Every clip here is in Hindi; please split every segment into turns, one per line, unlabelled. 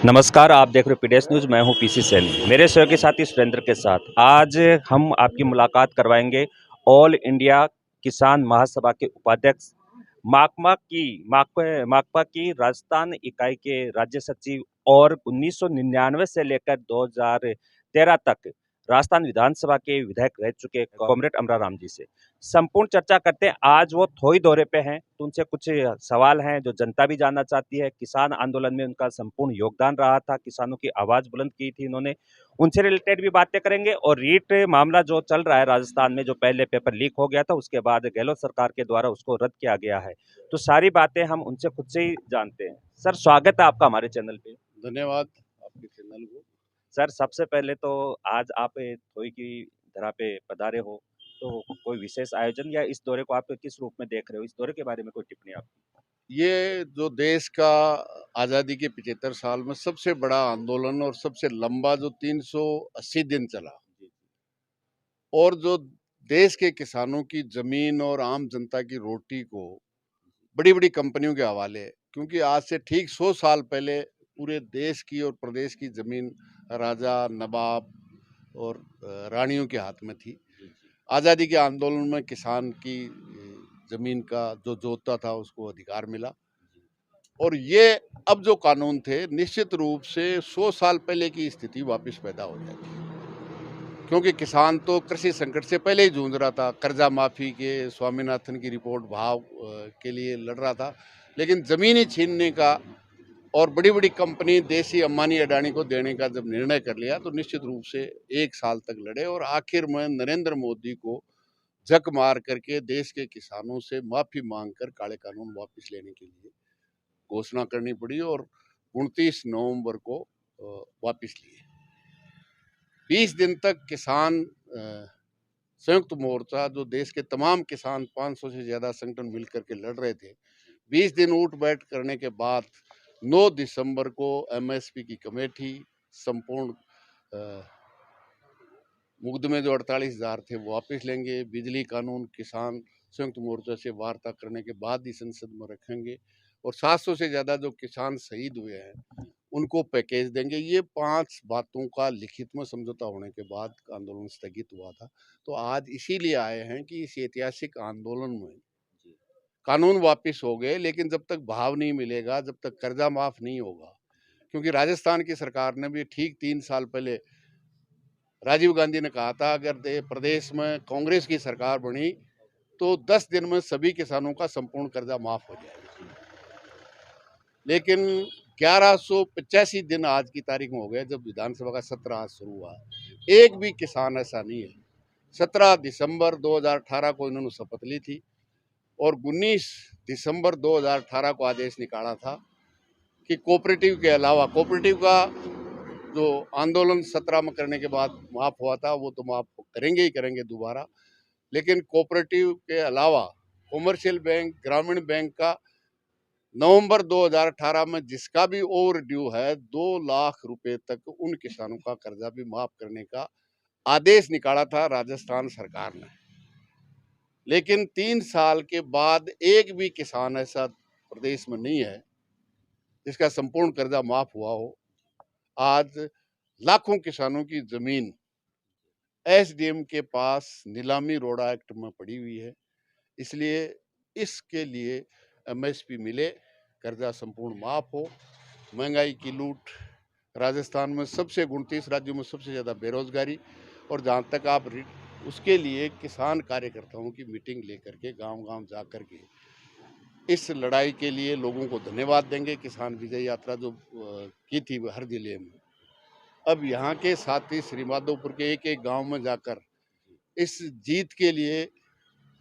नमस्कार, आप देख रहे हो पीडीएस न्यूज़। मैं हूं पीसी सैनी। मेरे सहयोगी साथी सुरेंद्र के साथ आज हम आपकी मुलाकात करवाएंगे ऑल इंडिया किसान महासभा के उपाध्यक्ष माकपा की राजस्थान इकाई के राज्य सचिव और 1999 से लेकर 2013 तक राजस्थान विधानसभा के विधायक रह चुके कॉमरेड अमरा राम जी से संपूर्ण चर्चा करते हैं। आज वो थोड़ी दौरे पे हैं, तो उनसे कुछ सवाल हैं जो जनता भी जानना चाहती है। किसान आंदोलन में उनका संपूर्ण योगदान रहा था, किसानों की आवाज बुलंद की थी इन्होंने। उनसे रिलेटेड भी बातें करेंगे और रीट मामला जो चल रहा है राजस्थान में, जो पहले पेपर लीक हो गया था, उसके बाद गहलोत सरकार के द्वारा उसको रद्द किया गया है। तो सारी बातें हम उनसे खुद से ही जानते हैं। सर, स्वागत है आपका हमारे चैनल पे।
धन्यवाद आपके चैनल को।
सर, सबसे पहले तो आज आप थोई की धरा पे पधारे हो, तो कोई विशेष आयोजन या इस दौरे को आप किस रूप में देख रहे हो? इस दौरे के बारे में कोई टिप्पणी आप?
ये जो देश का आज़ादी के 75 साल में सबसे बड़ा आंदोलन और सबसे लंबा जो 380 दिन चला, और जो देश के किसानों की जमीन और आम जनता की रोटी को बड़ी बड़ी कंपनियों के हवाले है। क्योंकि आज से ठीक 100 साल पहले पूरे देश की और प्रदेश की जमीन राजा, नवाब और रानियों के हाथ में थी। आज़ादी के आंदोलन में किसान की जमीन का जो जोतता था उसको अधिकार मिला, और ये अब जो कानून थे निश्चित रूप से 100 साल पहले की स्थिति वापस पैदा हो जाएगी। क्योंकि किसान तो कृषि संकट से पहले ही जूझ रहा था, कर्जा माफी के, स्वामीनाथन की रिपोर्ट भाव के लिए लड़ रहा था, लेकिन जमीन ही छीनने का और बड़ी बड़ी कंपनी देसी अंबानी अडानी को देने का जब निर्णय कर लिया, तो निश्चित रूप से 1 साल तक लड़े और आखिर में नरेंद्र मोदी को झक मार करके देश के किसानों से माफी मांगकर काले कानून वापस लेने के लिए घोषणा करनी पड़ी, और 29 नवंबर को वापस लिए। 20 दिन तक किसान संयुक्त मोर्चा, जो देश के तमाम किसान 500 से ज्यादा संगठन मिलकर के लड़ रहे थे, 20 दिन उठ बैठ करने के बाद 9 दिसंबर को एमएसपी की कमेटी संपूर्ण मुकदमे जो 48,000 थे वो वापस लेंगे। बिजली कानून किसान संयुक्त मोर्चा से वार्ता करने के बाद ही संसद में रखेंगे, और 700 से ज़्यादा जो किसान शहीद हुए हैं उनको पैकेज देंगे। ये 5 बातों का लिखित में समझौता होने के बाद आंदोलन स्थगित हुआ था। तो आज इसीलिए आए हैं कि इस ऐतिहासिक आंदोलन में कानून वापस हो गए, लेकिन जब तक भाव नहीं मिलेगा, जब तक कर्जा माफ नहीं होगा, क्योंकि राजस्थान की सरकार ने भी ठीक 3 साल पहले राजीव गांधी ने कहा था अगर प्रदेश में कांग्रेस की सरकार बनी तो 10 दिन में सभी किसानों का संपूर्ण कर्जा माफ हो जाएगा। लेकिन 1185 दिन आज की तारीख में हो गए जब विधानसभा का सत्र आज शुरू हुआ। एक भी किसान ऐसा नहीं है। 17 दिसंबर 2018 को इन्होंने शपथ ली थी, और 19 दिसंबर 2018 को आदेश निकाला था कि कोऑपरेटिव के अलावा, कोऑपरेटिव का जो आंदोलन 17 में करने के बाद माफ हुआ था वो तो माफ करेंगे ही करेंगे दोबारा, लेकिन कोऑपरेटिव के अलावा कॉमर्शियल बैंक, ग्रामीण बैंक का नवंबर 2018 में जिसका भी ओवर ड्यू है 2 लाख रुपए तक उन किसानों का कर्जा भी माफ करने का आदेश निकाला था राजस्थान सरकार ने। लेकिन 3 साल के बाद एक भी किसान ऐसा प्रदेश में नहीं है जिसका संपूर्ण कर्जा माफ हुआ हो। आज लाखों किसानों की जमीन एसडीएम के पास नीलामी रोड़ा एक्ट में पड़ी हुई है, इसलिए इसके लिए एमएसपी मिले, कर्जा संपूर्ण माफ हो। महंगाई की लूट, राजस्थान में सबसे 29 राज्यों में सबसे ज़्यादा बेरोजगारी, और जहाँ तक आप उसके लिए किसान कार्यकर्ताओं की मीटिंग लेकर के गांव-गांव जा कर के इस लड़ाई के लिए लोगों को धन्यवाद देंगे। किसान विजय यात्रा जो की थी हर जिले में, अब यहाँ के साथी श्री माधोपुर के एक एक गांव में जाकर इस जीत के लिए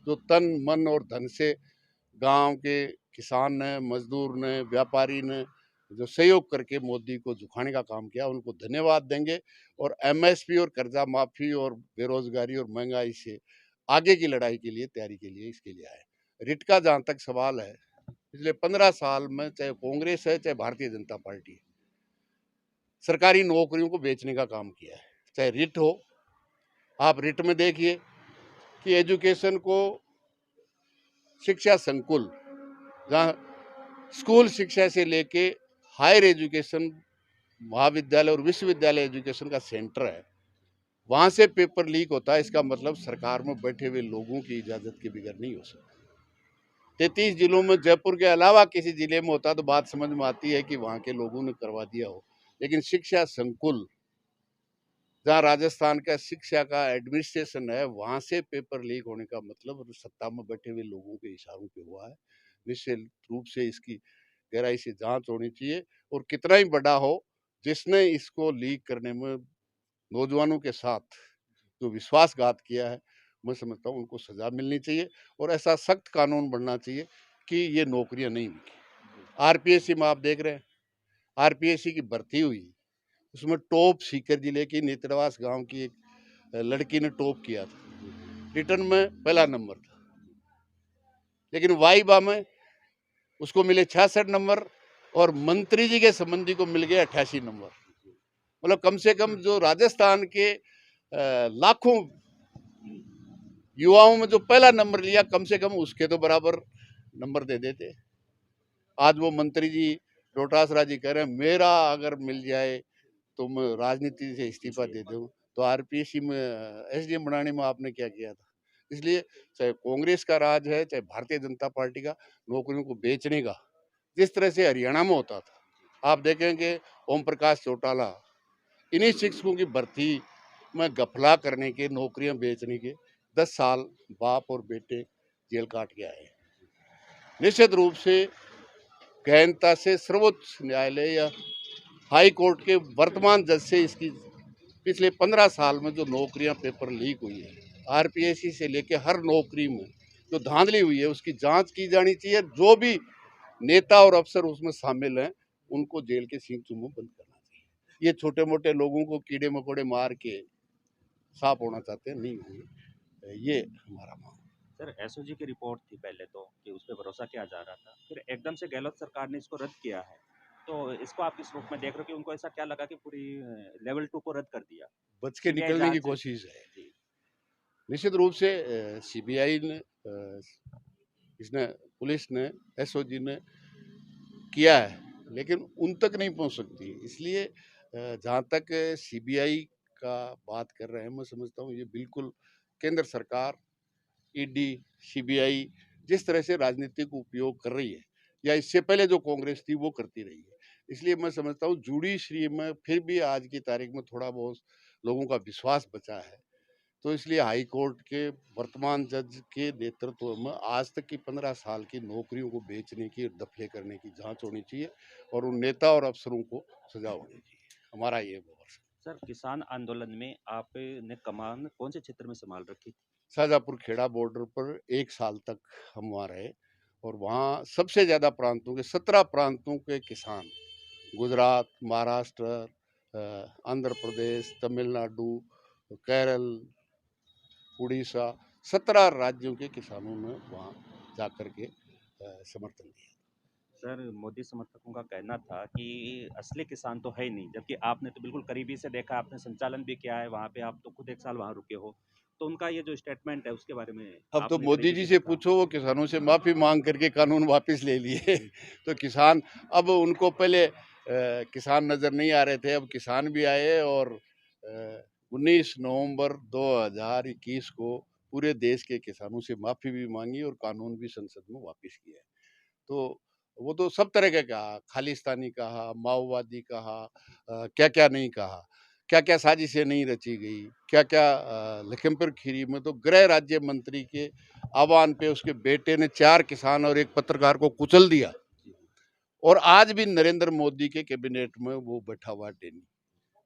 जो तन मन और धन से गांव के किसान ने, मजदूर ने, व्यापारी ने जो सहयोग करके मोदी को झुकाने का काम किया, उनको धन्यवाद देंगे। और एमएसपी और कर्जा माफी और बेरोजगारी और महंगाई से आगे की लड़ाई के लिए, तैयारी के लिए इसके लिए आए। रिट का जहाँ तक सवाल है, पिछले 15 साल में चाहे कांग्रेस है चाहे भारतीय जनता पार्टी है, सरकारी नौकरियों को बेचने का काम किया है। चाहे रिट हो, आप रिट में देखिए कि एजुकेशन को, शिक्षा संकुल, जहाँ स्कूल शिक्षा से लेके हायर एजुकेशन महाविद्यालय और विश्वविद्यालय एजुकेशन का सेंटर है, वहाँ से पेपर लीक होता है, इसका मतलब सरकार में बैठे हुए लोगों की इजाज़त के बगैर नहीं हो सकता। 33 जिलों में जयपुर के अलावा किसी जिले में होता तो बात समझ में आती है कि वहाँ के लोगों ने करवा दिया हो, लेकिन शिक्षा संकुल जहाँ राजस्थान का शिक्षा का एडमिनिस्ट्रेशन है, वहाँ से पेपर लीक होने का मतलब सत्ता में बैठे हुए लोगों के इशारों पे हुआ है। निश्चित रूप से इसकी गहराई से जांच होनी चाहिए, और कितना ही बड़ा हो, जिसने इसको लीक करने में नौजवानों के साथ जो विश्वासघात किया है, मैं समझता हूँ उनको सजा मिलनी चाहिए, और ऐसा सख्त कानून बनना चाहिए कि ये नौकरियां नहीं मिली। आरपीएससी में आप देख रहे हैं, आरपीएससी की भर्ती हुई, उसमें टॉप सीकर जिले की नेत्रवास गांव की एक लड़की ने टॉप किया था, रिटर्न में पहला नंबर था, लेकिन वाइबा में उसको मिले 66 नंबर और मंत्री जी के संबंधी को मिल गए 88 नंबर। मतलब कम से कम जो राजस्थान के लाखों युवाओं में जो पहला नंबर लिया, कम से कम उसके तो बराबर नंबर दे देते। आज वो मंत्री जी डोटासरा जी कह रहे हैं मेरा अगर मिल जाए तो मैं राजनीति से इस्तीफा दे दूं, तो आरपीएससी में एसडीएम बनाने में आपने क्या किया था? इसलिए चाहे कांग्रेस का राज है, चाहे भारतीय जनता पार्टी का, नौकरियों को बेचने का जिस तरह से हरियाणा में होता था, आप देखेंगे ओम प्रकाश चौटाला इन्हीं शिक्षकों की भर्ती में गफला करने के, नौकरियां बेचने के 10 साल बाप और बेटे जेल काट के आए। निश्चित रूप से गहनता से सर्वोच्च न्यायालय या हाई कोर्ट के वर्तमान जज से इसकी पिछले 15 साल में जो नौकरियां पेपर लीक हुई है, आरपीएससी से लेके हर नौकरी में जो धांधली हुई है, उसकी जांच की जानी चाहिए। जो भी नेता और अफसर उसमें शामिल हैं, उनको जेल के सींग चुम्बो बंद करना चाहिए। ये छोटे मोटे लोगों को कीड़े मकोड़े मार के साफ होना चाहते हैं, नहीं होंगे, ये हमारा मांग।
सर, एसओजी की रिपोर्ट थी पहले तो कि उस पे भरोसा किया जा रहा था, फिर एकदम से गहलोत सरकार ने इसको रद्द किया है, तो इसको आप किस रूप में देख रहे हो कि उनको ऐसा क्या लगा कि पूरी लेवल 2 को रद्द कर दिया?
बच के
सीबीआई
निकलने की
जांच
कोशिश है।
जी।
निश्चित रूप से सीबीआई ने इसने पुलिस ने एसओजी ने किया है, लेकिन उन तक नहीं पहुंच सकती। इसलिए जहाँ तक सीबीआई का बात कर रहे हैं, मैं समझता हूँ ये बिल्कुल केंद्र सरकार, ईडी, सीबीआई जिस तरह से राजनीतिक उपयोग कर रही है, या इससे पहले जो कांग्रेस थी वो करती रही है, इसलिए मैं समझता हूँ जुडिशरी में फिर भी आज की तारीख में थोड़ा बहुत लोगों का विश्वास बचा है। तो इसलिए हाई कोर्ट के वर्तमान जज के नेतृत्व में आज तक की 15 साल की नौकरियों को बेचने की और दफले करने की जांच होनी चाहिए, और उन नेता और अफसरों को सजा होनी चाहिए। हमारा ये वर्ष
सर, किसान आंदोलन में आपने कमान कौन से क्षेत्र में संभाल रखी थी?
शाहजहाँपुर खेड़ा बॉर्डर पर 1 साल तक हम वहाँ रहे, और वहाँ सबसे ज़्यादा प्रांतों के 17 प्रांतों के किसान, गुजरात, महाराष्ट्र, आंध्र प्रदेश, तमिलनाडु, केरल, उड़ीसा, 17 राज्यों के किसानों ने वहाँ जाकर के समर्थन दिया।
सर, मोदी समर्थकों का कहना था कि असली किसान तो है ही नहीं, जबकि आपने तो बिल्कुल करीबी से देखा, आपने संचालन भी किया है वहाँ पे, आप तो खुद 1 साल वहाँ रुके हो। तो उनका ये जो स्टेटमेंट है उसके बारे में
अब तो
आपने
मोदी
करीबी
जी
से
से
देखा।
पूछो, वो किसानों से माफ़ी मांग करके कानून वापस ले लिए। तो किसान अब उनको पहले किसान नज़र नहीं आ रहे थे, अब किसान भी आए, और 19 नवंबर 2021 को पूरे देश के किसानों से माफ़ी भी मांगी और कानून भी संसद में वापस किया है। तो वो तो सब तरह का कहा, खालिस्तानी कहा, माओवादी कहा, क्या-क्या नहीं कहा, क्या-क्या साजिशें नहीं रची गई, क्या-क्या लखीमपुर खीरी में तो गृह राज्य मंत्री के आह्वान पे उसके बेटे ने 4 किसान और 1 पत्रकार को कुचल दिया, और आज भी नरेंद्र मोदी के कैबिनेट में वो बैठा हुआ है डेनी।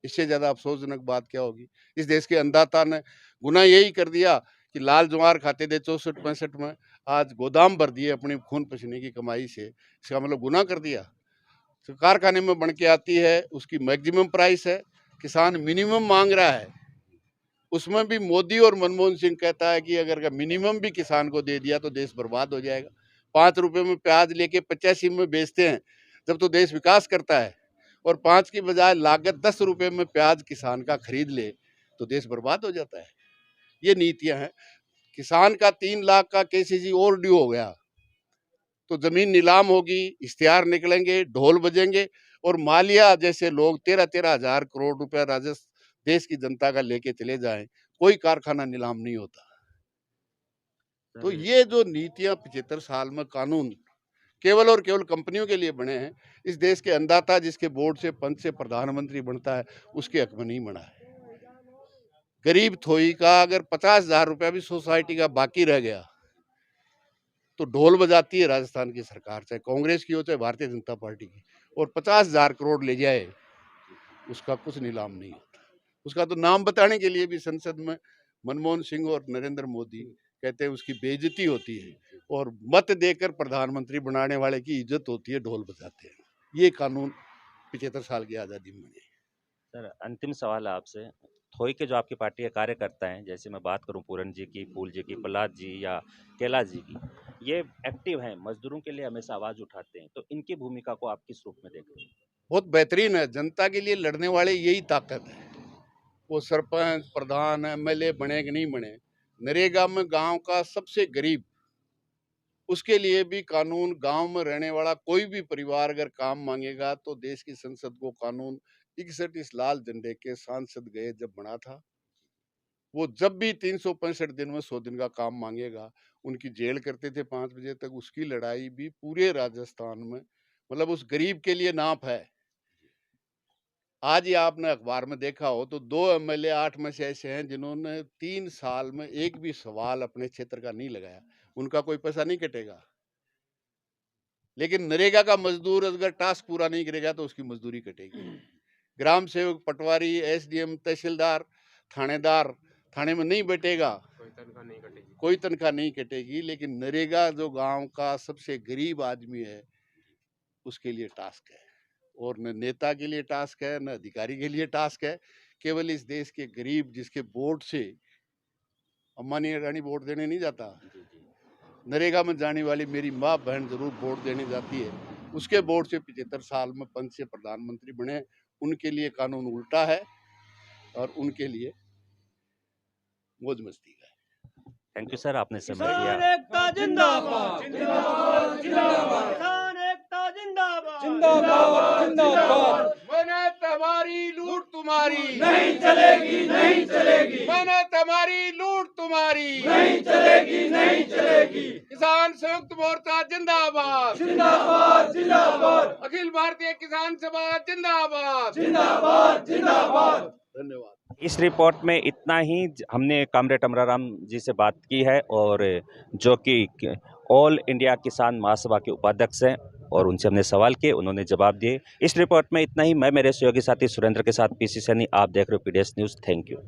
इससे ज़्यादा अफसोसजनक बात क्या होगी? इस देश के अन्नदाता ने गुनाह यही कर दिया कि लाल ज्वार खाते थे 64-65 में, आज गोदाम भर दिए अपने खून पसीने की कमाई से। इसका मतलब गुनाह कर दिया। तो कारखाने में बन के आती है, उसकी मैक्सिमम प्राइस है, किसान मिनिमम मांग रहा है। उसमें भी मोदी और मनमोहन सिंह कहता है कि अगर मिनिमम भी किसान को दे दिया तो देश बर्बाद हो जाएगा। 5 रुपए में प्याज लेके 85 में बेचते हैं, जब तो देश विकास करता है, और 5 की बजाय लागत 10 रुपए में प्याज किसान का खरीद ले तो देश बर्बाद हो जाता है। ये नीतियां हैं। किसान का 3 लाख का केसीसी और ड्यू हो गया, तो जमीन नीलाम होगी, इश्तिहार निकलेंगे, ढोल बजेंगे, और मालिया जैसे लोग 13-13 हजार करोड़ रुपया देश की जनता का लेके चले जाएं, कोई कारखाना नीलाम नहीं होता। तो ये जो नीतियां 75 साल में कानून केवल और केवल कंपनियों के लिए बने हैं, इस देश के अन्नदाता जिसके बोर्ड से पंच से प्रधानमंत्री बनता है, उसके हक में नहीं बना है। गरीब थोई का अगर 50,000 रुपया भी सोसाइटी का बाकी रह गया तो ढोल बजाती है राजस्थान की सरकार, चाहे कांग्रेस की हो चाहे भारतीय जनता पार्टी की, और 50,000 करोड़ ले जाए, उसका कुछ नीलाम नहीं होता। उसका तो नाम बताने के लिए भी संसद में मनमोहन सिंह और नरेंद्र मोदी कहते हैं उसकी बेइज्जती होती है, और मत देकर प्रधानमंत्री बनाने वाले की इज्जत होती है, ढोल बजाते हैं। ये कानून 75 साल की आज़ादी में बने।
सर अंतिम सवाल है आपसे, थोई के जो आपकी पार्टी के कार्यकर्ता हैं, जैसे मैं बात करूं पूरन जी की, फूल जी की, प्रहलाद जी या कैलाश जी की, ये एक्टिव हैं, मजदूरों के लिए हमेशा आवाज उठाते हैं, तो इनकी भूमिका को आप किस रूप में देखते हैं?
बहुत बेहतरीन है, जनता के लिए लड़ने वाले यही ताकत है। वो सरपंच प्रधान एमएलए बने कि नहीं बने, नरेगा में गांव का सबसे गरीब, उसके लिए भी कानून, गांव में रहने वाला कोई भी परिवार अगर काम मांगेगा तो देश की संसद को कानून 61 इस लाल झंडे के सांसद गए जब बना था, वो जब भी 365 दिन में 100 दिन का काम मांगेगा, उनकी जेल करते थे 5 बजे तक। उसकी लड़ाई भी पूरे राजस्थान में, मतलब उस गरीब के लिए नाप है। आज ही आपने अखबार में देखा हो तो 2 एमएलए 8 में से ऐसे हैं जिन्होंने 3 साल में एक भी सवाल अपने क्षेत्र का नहीं लगाया, उनका कोई पैसा नहीं कटेगा। लेकिन नरेगा का मजदूर अगर टास्क पूरा नहीं करेगा तो उसकी मजदूरी कटेगी। ग्राम सेवक, पटवारी, एसडीएम, तहसीलदार, थानेदार थाने में नहीं बैठेगा, कोई तनख्वाह नहीं कटेगी। लेकिन नरेगा जो गांव का सबसे गरीब आदमी है उसके लिए टास्क है, और न नेता के लिए टास्क है न अधिकारी के लिए टास्क है। केवल इस देश के गरीब जिसके वोट से अंबानी अडानी वोट देने नहीं जाता, नरेगा में जाने वाली मेरी माँ बहन जरूर वोट देने जाती है, उसके वोट से 75 साल में पंच से प्रधानमंत्री बने। उनके लिए कानून उल्टा है और उनके लिए मौज मस्ती का है।
थैंक यू सर, आपने समय
किसान
दिया।
एकता जिंदाबाद, जिंदाबाद, जिंदाबाद। किसान एकता जिंदाबाद, जिंदाबाद, जिंदाबाद।
मेहनत हमारी, लूट तुम्हारी
नहीं चलेगी, नहीं चलेगी,
मेहनत हमारी, लूट तुम्हारी
नहीं चलेगी, नहीं चलेगी।
किसान संयुक्त मोर्चा जिंदाबाद,
जिंदाबाद, जिंदाबाद,
अखिल भारतीय किसान सभा जिंदाबाद,
जिंदाबाद, जिंदाबाद।
धन्यवाद।
इस रिपोर्ट में इतना ही। हमने कॉमरेड अमराराम जी से बात की है, और जो कि ऑल इंडिया किसान महासभा के उपाध्यक्ष हैं, और उनसे हमने सवाल किए, उन्होंने जवाब दिए। इस रिपोर्ट में इतना ही। मैं मेरे सहयोगी साथी सुरेंद्र के साथ पीसी सैनी, आप देख रहे हो पीडीएस न्यूज़। Thank you.